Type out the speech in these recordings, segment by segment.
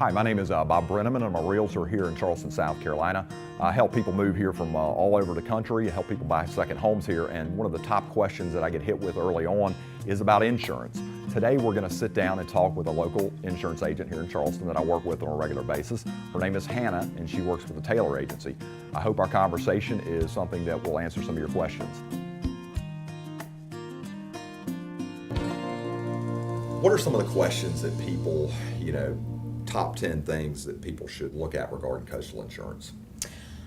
Hi, my name is Bob Brennaman. I'm a realtor here in Charleston, South Carolina. I help people move here from all over the country, help people buy second homes here, and one of the top questions that I get hit with early on is about insurance. Today we're going to sit down and talk with a local insurance agent here in Charleston that I work with on a regular basis. Her name is Hannah, and she works for the Taylor Agency. I hope our conversation is something that will answer some of your questions. What are some of the questions that people, top 10 things that people should look at regarding coastal insurance?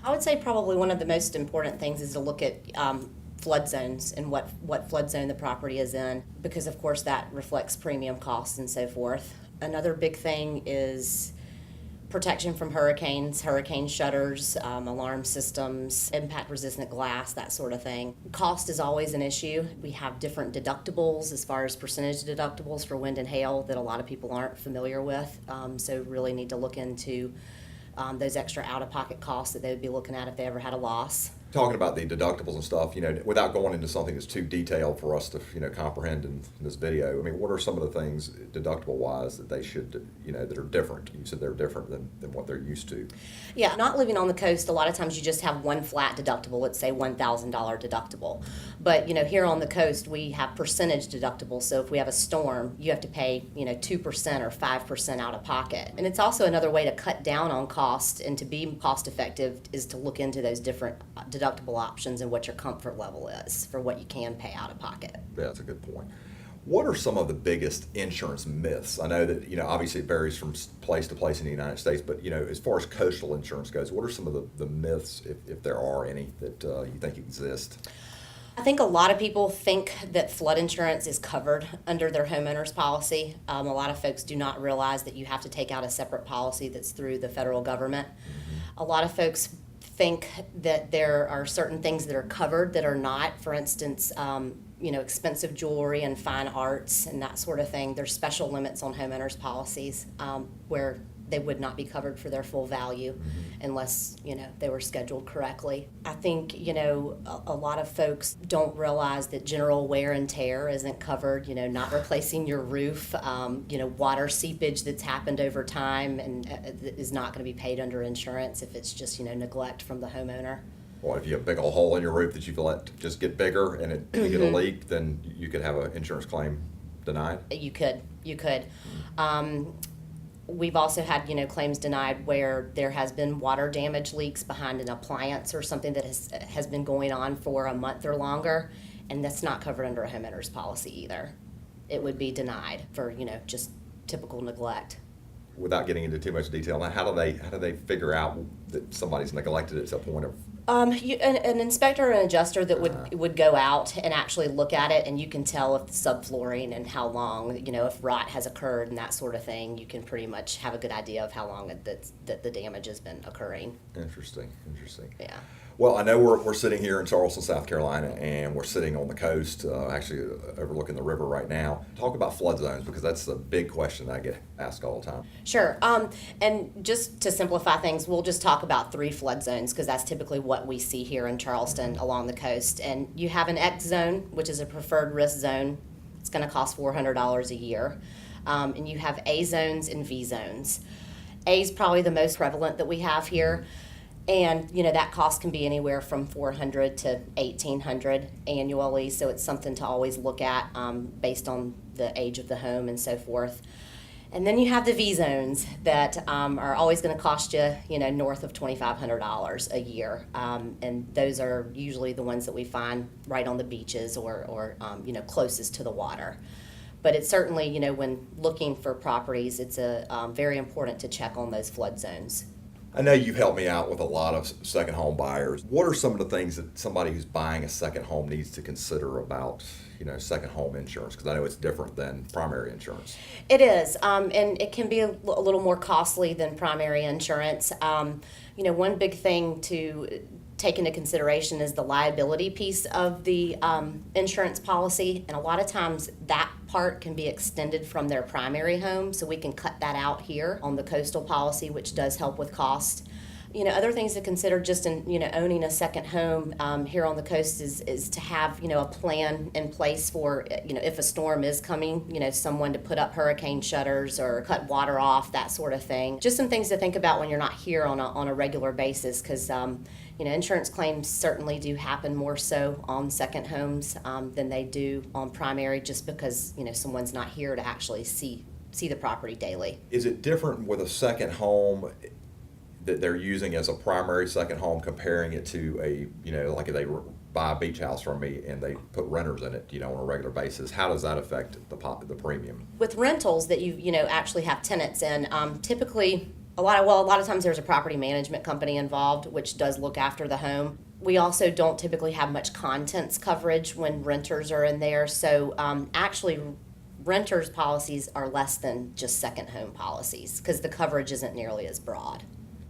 I would say probably one of the most important things is to look at flood zones and what flood zone the property is in, because of course that reflects premium costs and so forth. Another big thing is protection from hurricanes, hurricane shutters, alarm systems, impact-resistant glass, that sort of thing. Cost is always an issue. We have different deductibles as far as percentage deductibles for wind and hail that a lot of people aren't familiar with, so really need to look into those extra out-of-pocket costs that they would be looking at if they ever had a loss. Talking about the deductibles and stuff, without going into something that's too detailed for us to, comprehend in this video, what are some of the things deductible-wise that they should, that are different? You said they're different than what they're used to. Yeah, not living on the coast, a lot of times you just have one flat deductible, let's say $1,000 deductible. But, here on the coast, we have percentage deductibles, so if we have a storm, you have to pay, 2% or 5% out of pocket. And it's also another way to cut down on cost and to be cost effective is to look into those different deductible options and what your comfort level is for what you can pay out of pocket. Yeah, that's a good point. What are some of the biggest insurance myths? I know that, obviously it varies from place to place in the United States, but, as far as coastal insurance goes, what are some of the myths, if there are any, that you think exist? I think a lot of people think that flood insurance is covered under their homeowner's policy. A lot of folks do not realize that you have to take out a separate policy that's through the federal government. A lot of folks think that there are certain things that are covered that are not. For instance, expensive jewelry and fine arts and that sort of thing. There's special limits on homeowners' policies where they would not be covered for their full value unless, they were scheduled correctly. I think, a lot of folks don't realize that general wear and tear isn't covered, not replacing your roof, water seepage that's happened over time and is not going to be paid under insurance if it's just, neglect from the homeowner. Well, if you have a big old hole in your roof that you've let just get bigger and you get a leak, then you could have an insurance claim denied? You could. We've also had, claims denied where there has been water damage leaks behind an appliance or something that has been going on for a month or longer, and that's not covered under a homeowner's policy either. It would be denied for, just typical neglect. Without getting into too much detail, how do they figure out that somebody's neglected it to a point of? An inspector or an adjuster that would go out and actually look at it, and you can tell if the subflooring and how long, if rot has occurred and that sort of thing. You can pretty much have a good idea of how long that the damage has been occurring. Interesting. Yeah. Well, I know we're sitting here in Charleston, South Carolina, and we're sitting on the coast, actually overlooking the river right now. Talk about flood zones, because that's a big question that I get asked all the time. Sure. And just to simplify things, we'll just talk about 3 flood zones, because that's typically what we see here in Charleston along the coast. And you have an X zone, which is a preferred risk zone. It's going to cost $400 a year. And you have A zones and V zones. A is probably the most prevalent that we have here. And, that cost can be anywhere from $400 to $1,800 annually, so it's something to always look at based on the age of the home and so forth. And then you have the V zones that are always going to cost you, north of $2,500 a year. And those are usually the ones that we find right on the beaches or closest to the water. But it's certainly, when looking for properties, it's very important to check on those flood zones. I know you've helped me out with a lot of second home buyers. What are some of the things that somebody who's buying a second home needs to consider about, second home insurance? Because I know it's different than primary insurance. It is, and it can be a little more costly than primary insurance. One big thing to take into consideration is the liability piece of the insurance policy, and a lot of times that part can be extended from their primary home, so we can cut that out here on the coastal policy, which does help with cost. Other things to consider just in, owning a second home here on the coast is to have, a plan in place for, if a storm is coming, someone to put up hurricane shutters or cut water off, that sort of thing. Just some things to think about when you're not here on a regular basis, because, insurance claims certainly do happen more so on second homes than they do on primary, just because, someone's not here to actually see the property daily. Is it different with a second home that they're using as a primary second home, comparing it to like if they buy a beach house from me and they put renters in it, on a regular basis? How does that affect the premium? With rentals that you actually have tenants in, typically a lot of times there's a property management company involved, which does look after the home. We also don't typically have much contents coverage when renters are in there, so actually renters policies are less than just second home policies because the coverage isn't nearly as broad.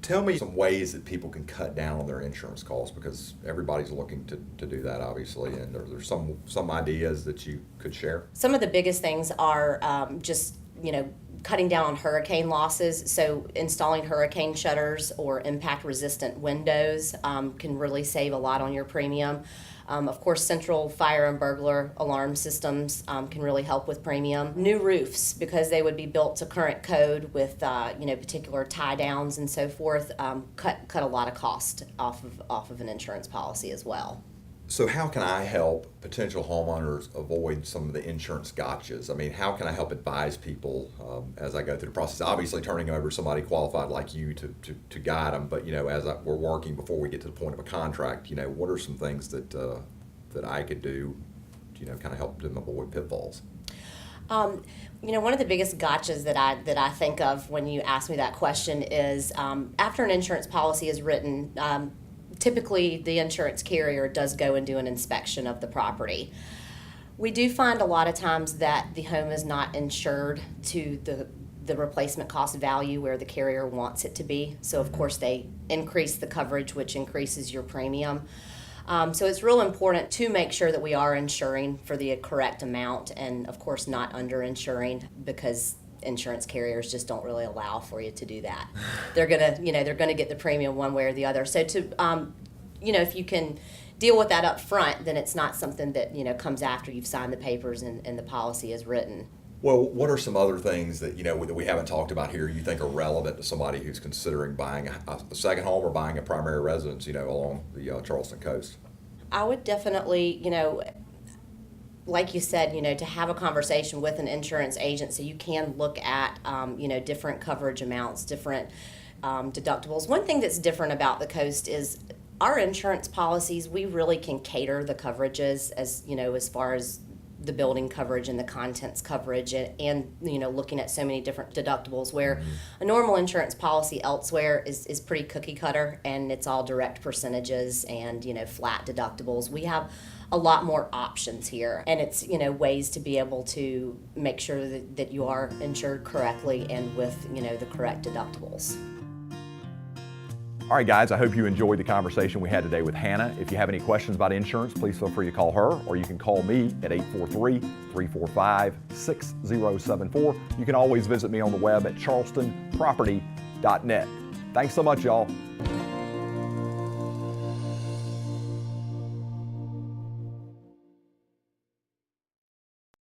Tell me some ways that people can cut down on their insurance costs, because everybody's looking to do that, obviously, and there's some ideas that you could share. Some of the biggest things are just, cutting down on hurricane losses. So installing hurricane shutters or impact-resistant windows can really save a lot on your premium. Of course, central fire and burglar alarm systems can really help with premium. New roofs, because they would be built to current code with particular tie downs and so forth, cut a lot of cost off of an insurance policy as well. So how can I help potential homeowners avoid some of the insurance gotchas? I mean, how can I help advise people as I go through the process? Obviously, turning over somebody qualified like you to guide them, but as we're working before we get to the point of a contract, what are some things that I could do, kind of help them avoid pitfalls? One of the biggest gotchas that I think of when you ask me that question is after an insurance policy is written. Typically, the insurance carrier does go and do an inspection of the property. We do find a lot of times that the home is not insured to the replacement cost value where the carrier wants it to be. So, of course, they increase the coverage, which increases your premium. So it's real important to make sure that we are insuring for the correct amount and, of course, not under-insuring, because insurance carriers just don't really allow for you to do that. They're gonna get the premium one way or the other. So to if you can deal with that up front, then it's not something that comes after you've signed the papers and the policy is written. Well, what are some other things that that we haven't talked about here you think are relevant to somebody who's considering buying a second home or buying a primary residence along the Charleston coast? I would definitely like you said, to have a conversation with an insurance agent so you can look at, different coverage amounts, different deductibles. One thing that's different about the coast is our insurance policies, we really can cater the coverages as far as the building coverage and the contents coverage and looking at so many different deductibles, where a normal insurance policy elsewhere is pretty cookie cutter and it's all direct percentages and flat deductibles. We have a lot more options here, and it's ways to be able to make sure that you are insured correctly and with the correct deductibles. All right, guys, I hope you enjoyed the conversation we had today with Hannah. If you have any questions about insurance, please feel free to call her, or you can call me at 843-345-6074. You can always visit me on the web at charlestonproperty.net. Thanks so much, y'all.